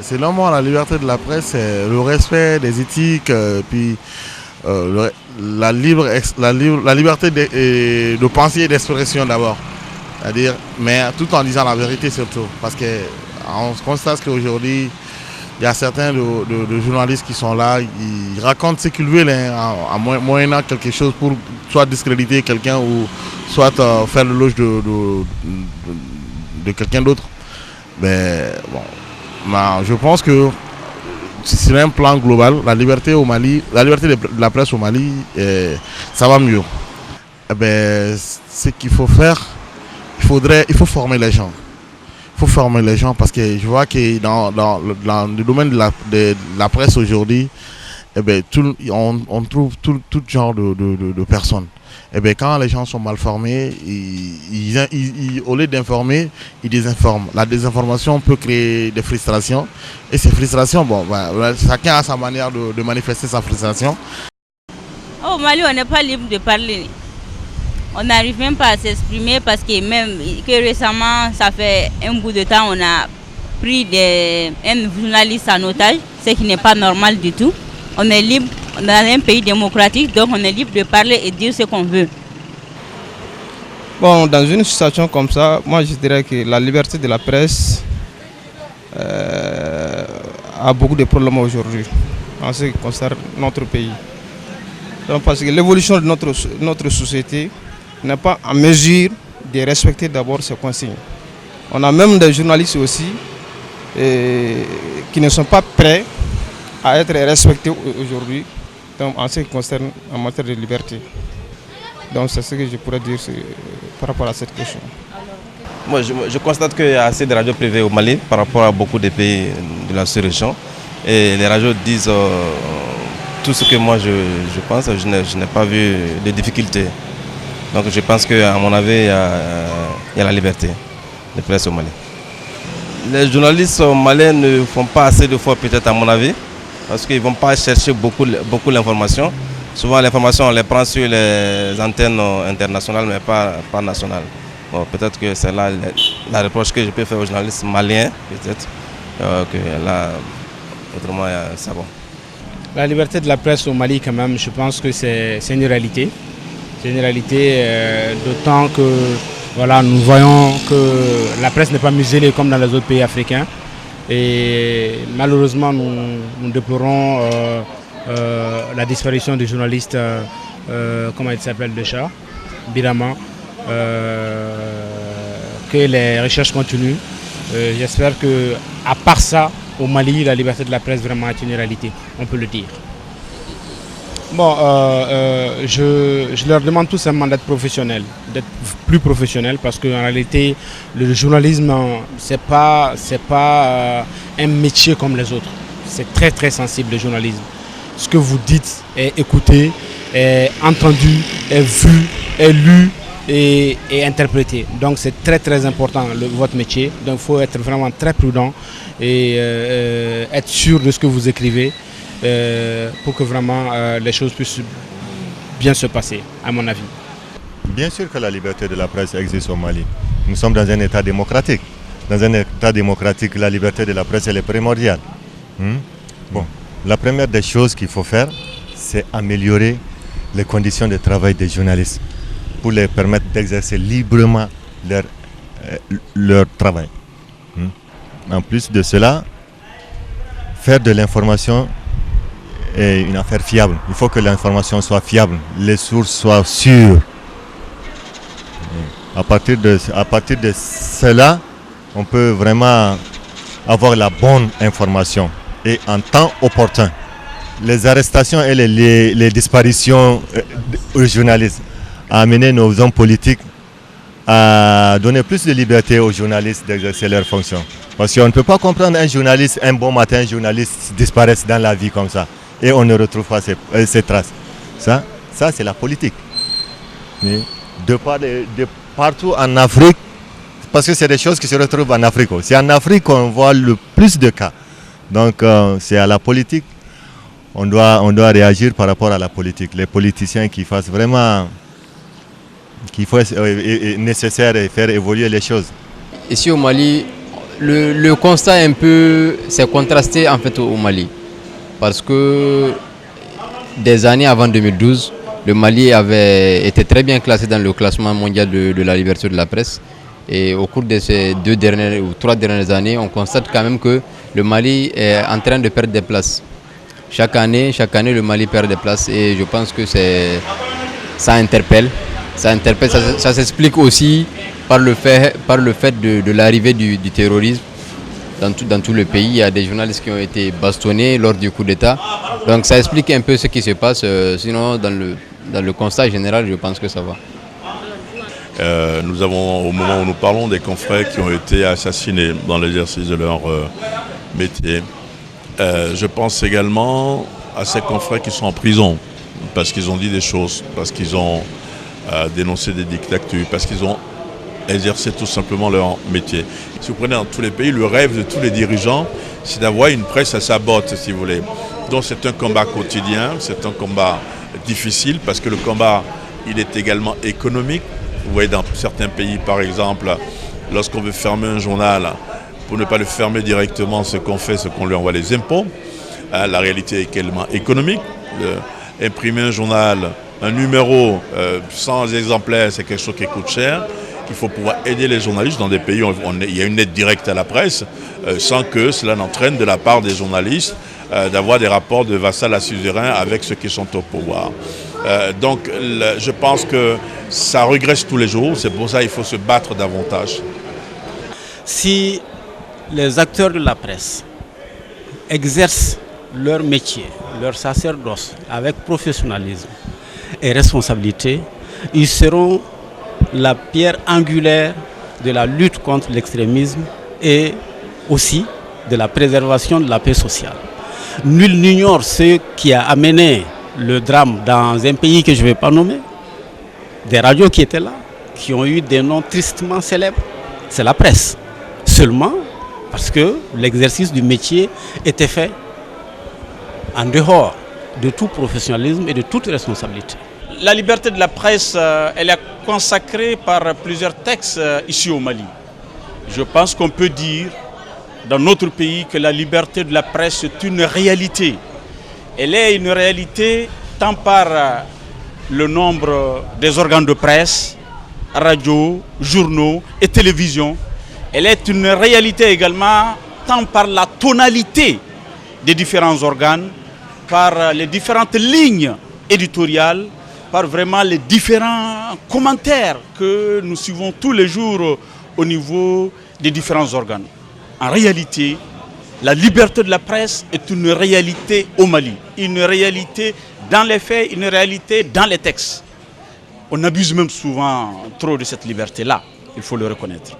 selon moi, la liberté de la presse, c'est le respect des éthiques, puis la liberté de penser et d'expression d'abord. C'est-à-dire, mais tout en disant la vérité surtout. Parce qu'on constate qu'aujourd'hui, il y a certains de journalistes qui sont là, ils racontent ce qu'ils veulent, en moyennant quelque chose pour soit discréditer quelqu'un ou soit faire l'éloge de quelqu'un d'autre. Mais bon, je pense que sur un plan global, la liberté au Mali, la liberté de la presse au Mali, ça va mieux. Ce qu'il faut faire, il faut former les gens. Il faut former les gens parce que je vois que dans le domaine de la presse aujourd'hui, on trouve tout genre de personnes. Quand les gens sont mal formés, au lieu d'informer, ils désinforment. La désinformation peut créer des frustrations. Et ces frustrations, chacun a sa manière de manifester sa frustration. Au Mali, on n'est pas libre de parler. On n'arrive même pas à s'exprimer parce que même que récemment, ça fait un bout de temps, on a pris un journaliste en otage, ce qui n'est pas normal du tout. On est libre, on est dans un pays démocratique, donc on est libre de parler et dire ce qu'on veut. Bon, dans une situation comme ça, moi je dirais que la liberté de la presse a beaucoup de problèmes aujourd'hui en ce qui concerne notre pays. Donc, parce que l'évolution de notre société n'est pas en mesure de respecter d'abord ces consignes. On a même des journalistes aussi qui ne sont pas prêts à être respectés aujourd'hui en ce qui concerne en matière de liberté. Donc c'est ce que je pourrais dire par rapport à cette question. Moi, je constate qu'il y a assez de radios privées au Mali par rapport à beaucoup de pays de la sous-région. Et les radios disent tout ce que moi je pense. Je n'ai pas vu de difficultés. Donc je pense qu'à mon avis, il y a la liberté de presse au Mali. Les journalistes maliens ne font pas assez de fois peut-être à mon avis, parce qu'ils ne vont pas chercher beaucoup l'information. Souvent l'information on les prend sur les antennes internationales mais pas nationales. Bon, peut-être que c'est là la reproche que je peux faire aux journalistes maliens, peut-être que là, autrement c'est bon. La liberté de la presse au Mali quand même, je pense que c'est une réalité. C'est une réalité d'autant que voilà, nous voyons que la presse n'est pas muselée comme dans les autres pays africains. Et malheureusement, nous déplorons la disparition du journaliste, comment il s'appelle déjà, Birama, que les recherches continuent. J'espère qu'à part ça, au Mali, la liberté de la presse vraiment est une réalité, on peut le dire. Bon, je leur demande tout simplement d'être professionnels, d'être plus professionnels parce qu'en réalité, le journalisme, c'est pas un métier comme les autres. C'est très très sensible le journalisme. Ce que vous dites est écouté, est entendu, est vu, est lu et interprété. Donc c'est très très important votre métier. Donc il faut être vraiment très prudent et être sûr de ce que vous écrivez. Pour que vraiment les choses puissent bien se passer, à mon avis. Bien sûr que la liberté de la presse existe au Mali. Nous sommes dans un État démocratique. Dans un État démocratique, la liberté de la presse elle est primordiale. Bon, la première des choses qu'il faut faire, c'est améliorer les conditions de travail des journalistes pour les permettre d'exercer librement leur travail. En plus de cela, faire de l'information est une affaire fiable. Il faut que l'information soit fiable, les sources soient sûres. À partir de cela, on peut vraiment avoir la bonne information et en temps opportun. Les arrestations et les disparitions aux journalistes ont amené nos hommes politiques à donner plus de liberté aux journalistes d'exercer leurs fonctions. Parce qu'on ne peut pas comprendre un journaliste, un bon matin, un journaliste disparaisse dans la vie comme ça. Et on ne retrouve pas ses traces. Ça c'est la politique. De partout en Afrique, parce que c'est des choses qui se retrouvent en Afrique. C'est en Afrique qu'on voit le plus de cas. Donc c'est à la politique. On doit réagir par rapport à la politique. Les politiciens qui fassent vraiment, qu'il faut nécessaire et faire évoluer les choses. Ici au Mali, le constat un peu, c'est contrasté en fait au Mali. Parce que des années avant 2012, le Mali avait été très bien classé dans le classement mondial de la liberté de la presse. Et au cours de ces 2 dernières ou 3 dernières années, on constate quand même que le Mali est en train de perdre des places. Chaque année, le Mali perd des places et je pense que ça interpelle. Ça s'explique aussi par le fait de l'arrivée du terrorisme dans tout le pays. Il y a des journalistes qui ont été bastonnés lors du coup d'État. Donc ça explique un peu ce qui se passe. Sinon, dans le constat général, je pense que ça va. Nous avons, au moment où nous parlons, des confrères qui ont été assassinés dans l'exercice de leur métier. Je pense également à ces confrères qui sont en prison parce qu'ils ont dit des choses, parce qu'ils ont dénoncé des dictatures, parce qu'ils ont exercé tout simplement leur métier. Si vous prenez dans tous les pays, le rêve de tous les dirigeants, c'est d'avoir une presse à sa botte, si vous voulez. Donc c'est un combat quotidien, c'est un combat difficile parce que le combat, il est également économique. Vous voyez dans certains pays, par exemple, lorsqu'on veut fermer un journal, pour ne pas le fermer directement, ce qu'on fait, c'est qu'on lui envoie les impôts. La réalité est également économique. Imprimer un journal, un numéro, 100 exemplaires, c'est quelque chose qui coûte cher. Il faut pouvoir aider les journalistes dans des pays où il y a une aide directe à la presse, sans que cela n'entraîne de la part des journalistes d'avoir des rapports de vassal à suzerain avec ceux qui sont au pouvoir. Donc je pense que ça regresse tous les jours, c'est pour ça qu'il faut se battre davantage. Si les acteurs de la presse exercent leur métier, leur sacerdoce avec professionnalisme et responsabilité, ils seront la pierre angulaire de la lutte contre l'extrémisme et aussi de la préservation de la paix sociale. Nul n'ignore ce qui a amené le drame dans un pays que je ne vais pas nommer. Des radios qui étaient là, qui ont eu des noms tristement célèbres. C'est la presse. Seulement parce que l'exercice du métier était fait en dehors de tout professionnalisme et de toute responsabilité. La liberté de la presse, elle est consacrée par plusieurs textes ici au Mali. Je pense qu'on peut dire dans notre pays que la liberté de la presse est une réalité. Elle est une réalité tant par le nombre des organes de presse, radio, journaux et télévision. Elle est une réalité également tant par la tonalité des différents organes, par les différentes lignes éditoriales, par vraiment les différents commentaires que nous suivons tous les jours au niveau des différents organes. En réalité, la liberté de la presse est une réalité au Mali, une réalité dans les faits, une réalité dans les textes. On abuse même souvent trop de cette liberté-là, il faut le reconnaître.